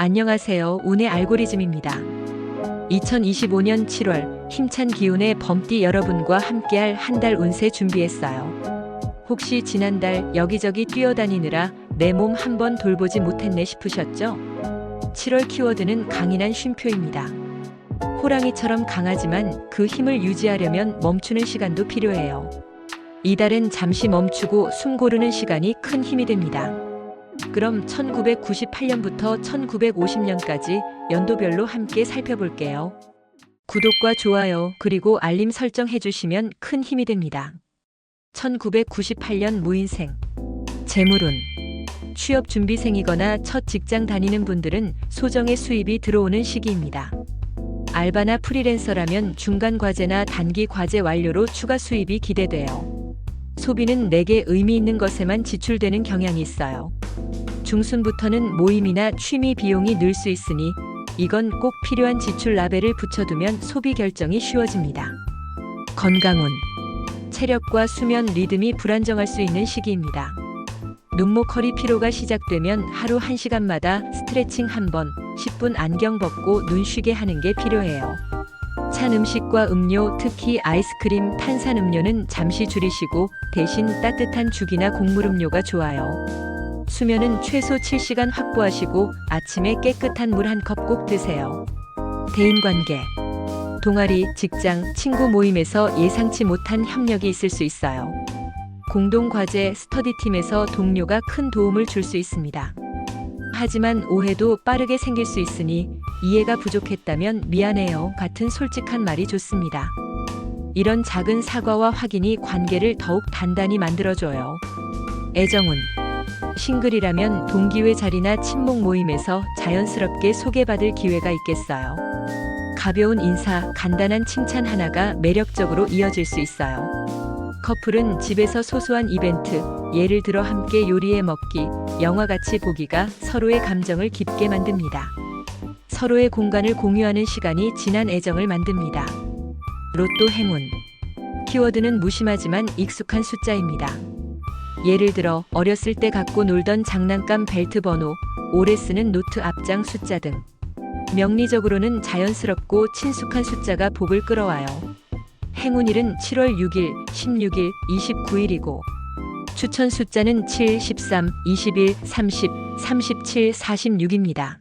안녕하세요. 운의 알고리즘입니다. 2025년 7월 힘찬 기운의 범띠 여러분과 함께할 한 달 운세 준비했어요. 혹시 지난달 여기저기 뛰어다니느라 내 몸 한번 돌보지 못했네 싶으셨죠? 7월 키워드는 강인한 쉼표입니다. 호랑이처럼 강하지만 그 힘을 유지하려면 멈추는 시간도 필요해요. 이달엔 잠시 멈추고 숨 고르는 시간이 큰 힘이 됩니다. 그럼 1998년부터 1950년까지 연도별로 함께 살펴볼게요. 구독과 좋아요 그리고 알림 설정 해주시면 큰 힘이 됩니다. 1998년 무인생. 재물운. 취업준비생이거나 첫 직장 다니는 분들은 소정의 수입이 들어오는 시기입니다. 알바나 프리랜서라면 중간 과제나 단기 과제 완료로 추가 수입이 기대돼요. 소비는 내게 의미 있는 것에만 지출되는 경향이 있어요. 중순부터는 모임이나 취미 비용이 늘 수 있으니 이건 꼭 필요한 지출 라벨을 붙여두면 소비 결정이 쉬워집니다. 건강운. 체력과 수면 리듬이 불안정할 수 있는 시기입니다. 눈목 허리 피로가 시작되면 하루 1시간마다 스트레칭 1번, 10분 안경 벗고 눈 쉬게 하는 게 필요해요. 찬 음식과 음료, 특히 아이스크림, 탄산음료는 잠시 줄이시고 대신 따뜻한 죽이나 곡물 음료가 좋아요. 수면은 최소 7시간 확보하시고 아침에 깨끗한 물 1컵 꼭 드세요. 대인관계. 동아리, 직장, 친구 모임에서 예상치 못한 협력이 있을 수 있어요. 공동과제, 스터디팀에서 동료가 큰 도움을 줄 수 있습니다. 하지만 오해도 빠르게 생길 수 있으니 이해가 부족했다면 미안해요 같은 솔직한 말이 좋습니다. 이런 작은 사과와 확인이 관계를 더욱 단단히 만들어줘요. 애정운. 싱글이라면 동기회 자리나 친목 모임에서 자연스럽게 소개받을 기회가 있겠어요. 가벼운 인사, 간단한 칭찬 하나가 매력적으로 이어질 수 있어요. 커플은 집에서 소소한 이벤트, 예를 들어 함께 요리해 먹기, 영화 같이 보기가 서로의 감정을 깊게 만듭니다. 서로의 공간을 공유하는 시간이 진한 애정을 만듭니다. 로또 행운. 키워드는 무심하지만 익숙한 숫자입니다. 예를 들어 어렸을 때 갖고 놀던 장난감 벨트 번호, 오래 쓰는 노트 앞장 숫자 등. 명리적으로는 자연스럽고 친숙한 숫자가 복을 끌어와요. 행운일은 7월 6일, 16일, 29일이고 추천 숫자는 7, 13, 21, 30, 37, 46입니다.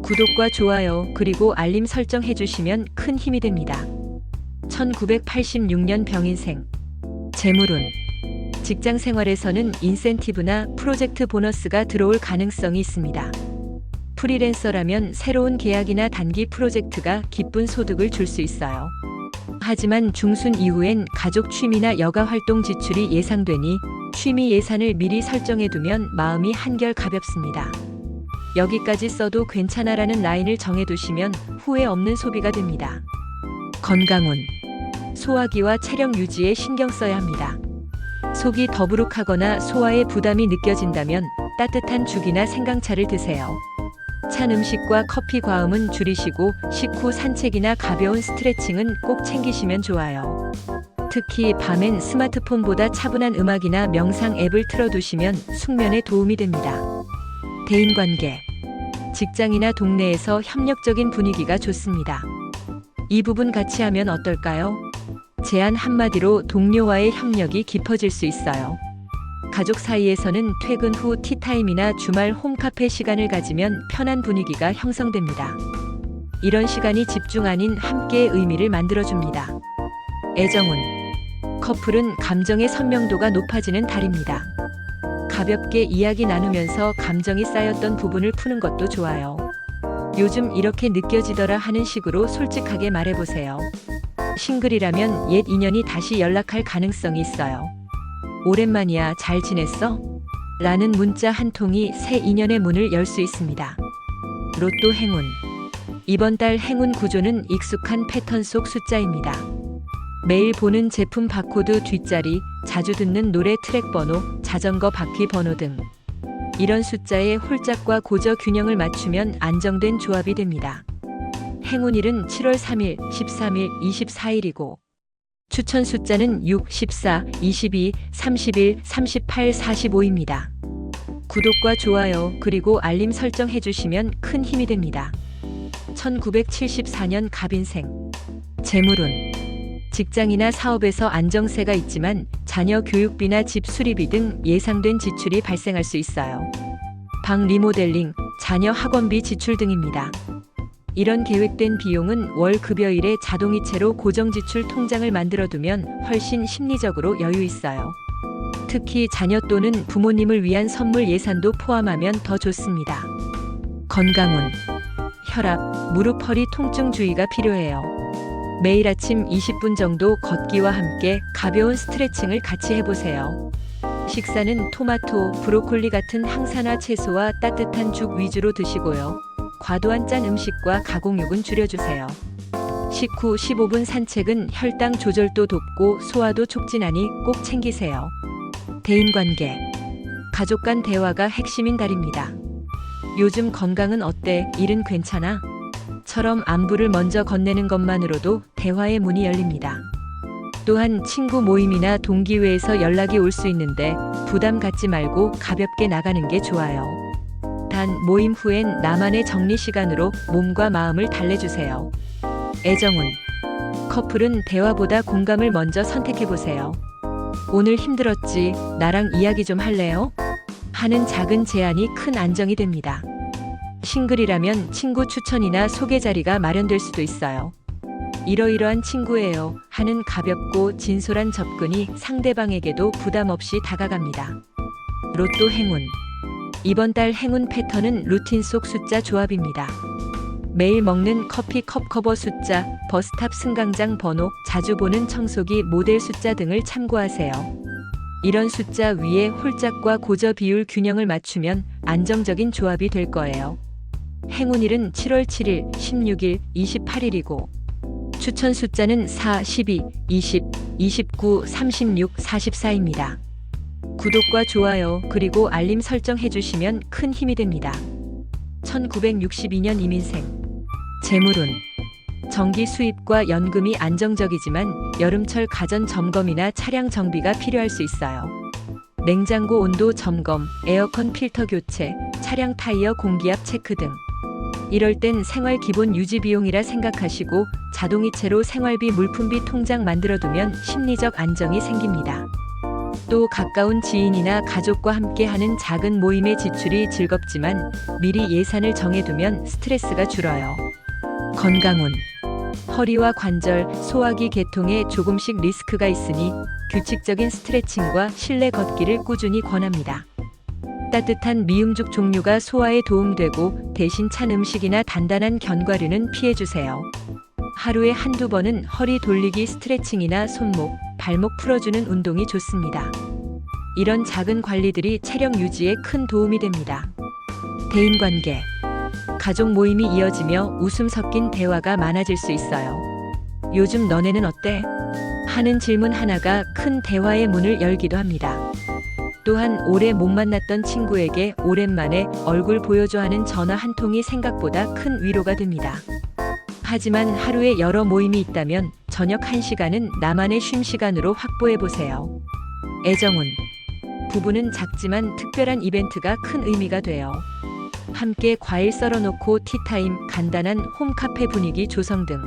구독과 좋아요 그리고 알림 설정 해주시면 큰 힘이 됩니다. 1986년 병인생. 재물운. 직장 생활에서는 인센티브나 프로젝트 보너스가 들어올 가능성이 있습니다. 프리랜서라면 새로운 계약이나 단기 프로젝트가 기쁜 소득을 줄 수 있어요. 하지만 중순 이후엔 가족 취미나 여가 활동 지출이 예상되니 취미 예산을 미리 설정해두면 마음이 한결 가볍습니다. 여기까지 써도 괜찮아라는 라인을 정해두시면 후회 없는 소비가 됩니다. 건강운. 소화기와 체력 유지에 신경 써야 합니다. 속이 더부룩하거나 소화에 부담이 느껴진다면 따뜻한 죽이나 생강차를 드세요. 찬 음식과 커피 과음은 줄이시고 식후 산책이나 가벼운 스트레칭은 꼭 챙기시면 좋아요. 특히 밤엔 스마트폰보다 차분한 음악이나 명상 앱을 틀어두시면 숙면에 도움이 됩니다. 대인관계. 직장이나 동네에서 협력적인 분위기가 좋습니다. 이 부분 같이 하면 어떨까요? 제안 한마디로 동료와의 협력이 깊어질 수 있어요. 가족 사이에서는 퇴근 후 티타임이나 주말 홈카페 시간을 가지면 편한 분위기가 형성됩니다. 이런 시간이 집중 아닌 함께의 의미를 만들어줍니다. 애정운. 커플은 감정의 선명도가 높아지는 달입니다. 가볍게 이야기 나누면서 감정이 쌓였던 부분을 푸는 것도 좋아요. 요즘 이렇게 느껴지더라 하는 식으로 솔직하게 말해보세요. 싱글이라면 옛 인연이 다시 연락할 가능성이 있어요. 오랜만이야, 잘 지냈어? 라는 문자 한 통이 새 인연의 문을 열 수 있습니다. 로또 행운. 이번 달 행운 구조는 익숙한 패턴 속 숫자입니다. 매일 보는 제품 바코드 뒷자리, 자주 듣는 노래 트랙 번호, 자전거 바퀴 번호 등. 이런 숫자의 홀짝과 고저 균형을 맞추면 안정된 조합이 됩니다. 행운일은 7월 3일, 13일, 24일이고 추천 숫자는 6, 14, 22, 31, 38, 45입니다. 구독과 좋아요 그리고 알림 설정 해주시면 큰 힘이 됩니다. 1974년 갑인생. 재물운. 직장이나 사업에서 안정세가 있지만 자녀 교육비나 집 수리비 등 예상된 지출이 발생할 수 있어요. 방 리모델링, 자녀 학원비 지출 등입니다. 이런 계획된 비용은 월 급여일에 자동이체로 고정지출 통장을 만들어두면 훨씬 심리적으로 여유 있어요. 특히 자녀 또는 부모님을 위한 선물 예산도 포함하면 더 좋습니다. 건강운. 혈압, 무릎, 허리 통증 주의가 필요해요. 매일 아침 20분 정도 걷기와 함께 가벼운 스트레칭을 같이 해보세요. 식사는 토마토, 브로콜리 같은 항산화 채소와 따뜻한 죽 위주로 드시고요. 과도한 짠 음식과 가공육은 줄여주세요. 식후 15분 산책은 혈당 조절도 돕고 소화도 촉진하니 꼭 챙기세요. 대인관계. 가족 간 대화가 핵심인 달입니다. 요즘 건강은 어때? 일은 괜찮아? 처럼 안부를 먼저 건네는 것만으로도 대화의 문이 열립니다. 또한 친구 모임이나 동기회에서 연락이 올 수 있는데 부담 갖지 말고 가볍게 나가는 게 좋아요. 단 모임 후엔 나만의 정리 시간으로 몸과 마음을 달래주세요. 애정운. 커플은 대화보다 공감을 먼저 선택해보세요. 오늘 힘들었지? 나랑 이야기 좀 할래요? 하는 작은 제안이 큰 안정이 됩니다. 싱글이라면 친구 추천이나 소개 자리가 마련될 수도 있어요. 이러이러한 친구예요 하는 가볍고 진솔한 접근이 상대방에게도 부담 없이 다가갑니다. 로또 행운. 이번 달 행운 패턴은 루틴 속 숫자 조합입니다. 매일 먹는 커피 컵 커버 숫자, 버스탑 승강장 번호, 자주 보는 청소기 모델 숫자 등을 참고하세요. 이런 숫자 위에 홀짝과 고저 비율 균형을 맞추면 안정적인 조합이 될 거예요. 행운일은 7월 7일, 16일, 28일이고 추천 숫자는 4, 12, 20, 29, 36, 44입니다. 구독과 좋아요 그리고 알림 설정 해주시면 큰 힘이 됩니다. 1962년 이민생. 재물운. 전기 수입과 연금이 안정적이지만 여름철 가전 점검이나 차량 정비가 필요할 수 있어요. 냉장고 온도 점검, 에어컨 필터 교체, 차량 타이어 공기압 체크 등. 이럴 땐 생활 기본 유지 비용이라 생각하시고 자동이체로 생활비 물품비 통장 만들어두면 심리적 안정이 생깁니다. 또 가까운 지인이나 가족과 함께하는 작은 모임의 지출이 즐겁지만 미리 예산을 정해두면 스트레스가 줄어요. 건강운. 허리와 관절, 소화기 계통에 조금씩 리스크가 있으니 규칙적인 스트레칭과 실내 걷기를 꾸준히 권합니다. 따뜻한 미음죽 종류가 소화에 도움되고 대신 찬 음식이나 단단한 견과류는 피해주세요. 하루에 한두 번은 허리 돌리기 스트레칭이나 손목, 발목 풀어주는 운동이 좋습니다. 이런 작은 관리들이 체력 유지에 큰 도움이 됩니다. 대인관계. 가족 모임이 이어지며 웃음 섞인 대화가 많아질 수 있어요. 요즘 너네는 어때? 하는 질문 하나가 큰 대화의 문을 열기도 합니다. 또한 오래 못 만났던 친구에게 오랜만에 얼굴 보여줘 하는 전화 한 통이 생각보다 큰 위로가 됩니다. 하지만 하루에 여러 모임이 있다면 저녁 1시간은 나만의 쉼 시간으로 확보해보세요. 애정운. 부부는 작지만 특별한 이벤트가 큰 의미가 돼요. 함께 과일 썰어놓고 티타임, 간단한 홈카페 분위기 조성 등.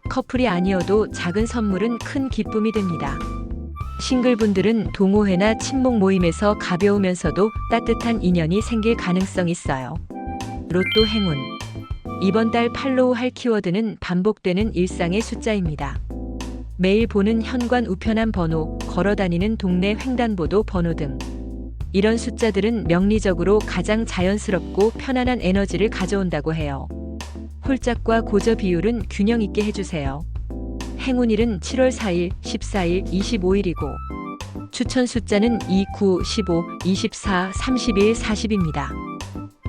커플이 아니어도 작은 선물은 큰 기쁨이 됩니다. 싱글분들은 동호회나 친목 모임에서 가벼우면서도 따뜻한 인연이 생길 가능성이 있어요. 로또 행운. 이번 달 팔로우 할 키워드는 반복되는 일상의 숫자입니다. 매일 보는 현관 우편함 번호, 걸어다니는 동네 횡단보도 번호 등. 이런 숫자들은 명리적으로 가장 자연스럽고 편안한 에너지를 가져온다고 해요. 홀짝과 고저 비율은 균형 있게 해주세요. 행운일은 7월 4일, 14일, 25일이고 추천 숫자는 2, 9, 15, 24, 31, 40입니다.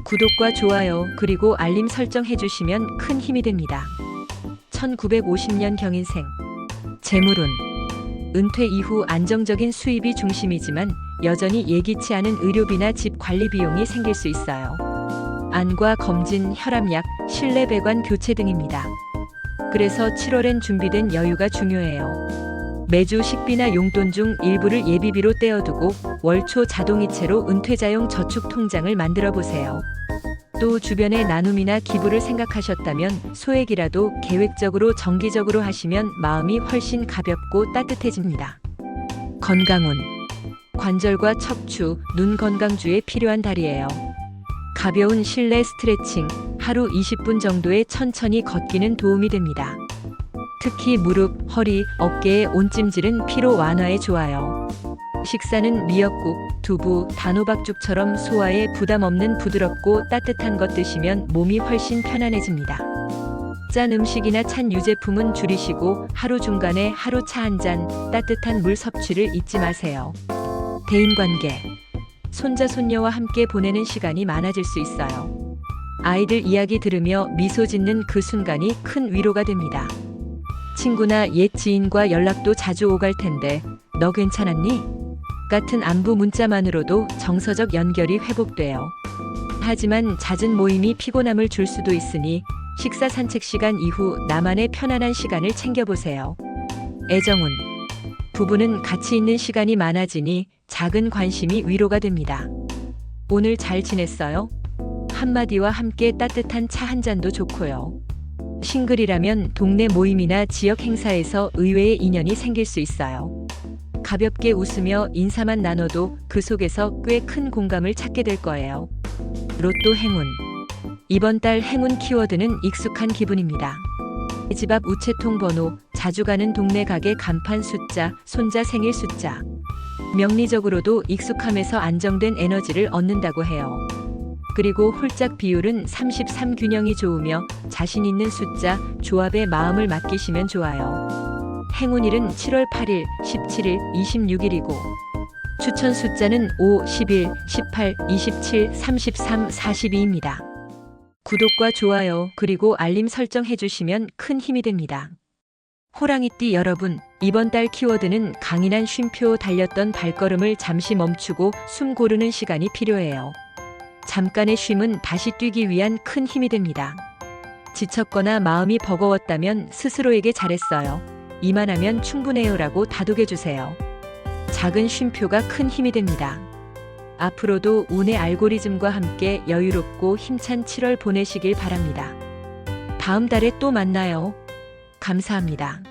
구독과 좋아요 그리고 알림 설정 해주시면 큰 힘이 됩니다. 1950년 경인생. 재물운. 은퇴 이후 안정적인 수입이 중심이지만 여전히 예기치 않은 의료비나 집 관리 비용이 생길 수 있어요. 안과 검진, 혈압약, 실내 배관 교체 등입니다. 그래서 7월엔 준비된 여유가 중요해요. 매주 식비나 용돈 중 일부를 예비비로 떼어두고 월초 자동이체로 은퇴자용 저축 통장을 만들어 보세요. 또 주변의 나눔이나 기부를 생각하셨다면 소액이라도 계획적으로 정기적으로 하시면 마음이 훨씬 가볍고 따뜻해집니다. 건강운. 관절과 척추, 눈 건강주에 필요한 달이에요. 가벼운 실내 스트레칭, 하루 20분 정도의 천천히 걷기는 도움이 됩니다. 특히 무릎, 허리, 어깨의 온찜질은 피로 완화에 좋아요. 식사는 미역국, 두부, 단호박죽처럼 소화에 부담 없는 부드럽고 따뜻한 것 드시면 몸이 훨씬 편안해집니다. 짠 음식이나 찬 유제품은 줄이시고 하루 중간에 하루 차 한 잔, 따뜻한 물 섭취를 잊지 마세요. 대인관계. 손자 손녀와 함께 보내는 시간이 많아질 수 있어요. 아이들 이야기 들으며 미소 짓는 그 순간이 큰 위로가 됩니다. 친구나 옛 지인과 연락도 자주 오갈 텐데 너 괜찮았니? 같은 안부 문자만으로도 정서적 연결이 회복돼요. 하지만 잦은 모임이 피곤함을 줄 수도 있으니 식사 산책 시간 이후 나만의 편안한 시간을 챙겨보세요. 애정운. 부부는 같이 있는 시간이 많아지니 작은 관심이 위로가 됩니다. 오늘 잘 지냈어요? 한마디와 함께 따뜻한 차 한 잔도 좋고요. 싱글이라면 동네 모임이나 지역 행사에서 의외의 인연이 생길 수 있어요. 가볍게 웃으며 인사만 나눠도 그 속에서 꽤 큰 공감을 찾게 될 거예요. 로또 행운. 이번 달 행운 키워드는 익숙한 기분입니다. 집 앞 우체통 번호, 자주 가는 동네 가게 간판 숫자, 손자 생일 숫자. 명리적으로도 익숙함에서 안정된 에너지를 얻는다고 해요. 그리고 홀짝 비율은 33 균형이 좋으며 자신 있는 숫자, 조합에 마음을 맡기시면 좋아요. 행운일은 7월 8일, 17일, 26일이고 추천 숫자는 5, 11, 18, 27, 33, 42입니다. 구독과 좋아요 그리고 알림 설정 해주시면 큰 힘이 됩니다. 호랑이띠 여러분, 이번 달 키워드는 강인한 쉼표. 달렸던 발걸음을 잠시 멈추고 숨 고르는 시간이 필요해요. 잠깐의 쉼은 다시 뛰기 위한 큰 힘이 됩니다. 지쳤거나 마음이 버거웠다면 스스로에게 잘했어요. 이만하면 충분해요라고 다독여주세요. 작은 쉼표가 큰 힘이 됩니다. 앞으로도 운의 알고리즘과 함께 여유롭고 힘찬 7월 보내시길 바랍니다. 다음 달에 또 만나요. 감사합니다.